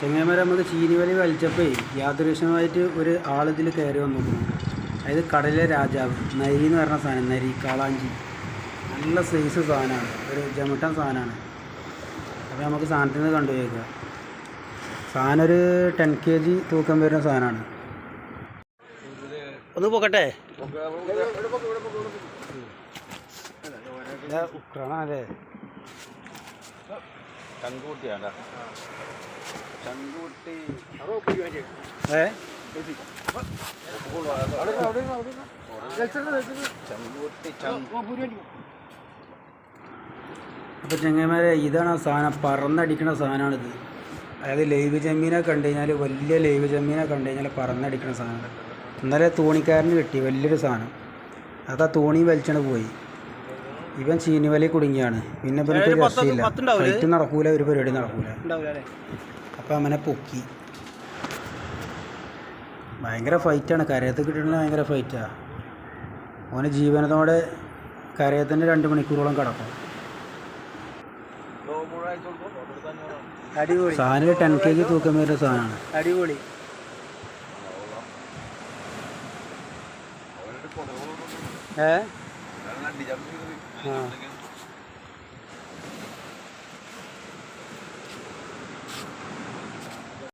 ചെങ്ങന്മാരെ നമുക്ക് ചീനിവലി വലിച്ചപ്പോൾ യാദൃശ്യമായിട്ട് ഒരു ആളിതിൽ കയറി വന്നു. അതായത് കടലിലെ രാജാവ് നരി എന്ന് പറഞ്ഞ സാധനം, നരി കാളാഞ്ചി, നല്ല സൈസ് സാധനമാണ്, ഒരു ജമട്ടൻ സാധനമാണ്. അപ്പോൾ നമുക്ക് സാധനത്തിൽ കണ്ടു വയ്ക്കുക. സാധനം ഒരു 10 kg തൂക്കം വരുന്ന സാധനമാണ്. ഒന്ന് പോകട്ടെ, ഉക്രണല്ലേ ചങ്കൂട്ടിയാണ്. ചങ്കൂട്ടി അപ്പോൾ ചെങ്ങന്മാരെ ഇതാണ് ആ സാധനം, പറന്നടിക്കുന്ന സാധനമാണിത്. അതായത് ലൈവ് ചെമ്മീനെ കണ്ടു കഴിഞ്ഞാൽ, വലിയ ലൈവ് ചെമ്മീനെ കണ്ടു കഴിഞ്ഞാൽ പറന്നടിക്കുന്ന സാധനം. ഇന്നലെ തോണിക്കാരന് കിട്ടി വലിയൊരു സാധനം, അത് ആ തോണി വലിച്ചാണ് പോയി. ഇവൻ ചീനിവലി കുടുങ്ങിയാണ്. പിന്നെ ഇവർക്ക് രക്ഷയില്ല, ഫൈറ്റ് നടക്കൂല, ഒരു പരിപാടി നടക്കൂല. അപ്പം അവനെ പൊക്കി. ഭയങ്കര ഫൈറ്റാണ്, കരയത്ത് കിട്ടണ ഭയങ്കര ഫൈറ്റാണ്. ഓന് ജീവനത്തോടെ കരയത്തിൻ്റെ 2 മണിക്കൂറോളം കിടക്കും. അടിപൊളി സാധനം, 10 kg തൂക്കം വരുന്ന സാധനമാണ്. അടിപൊളി. ആ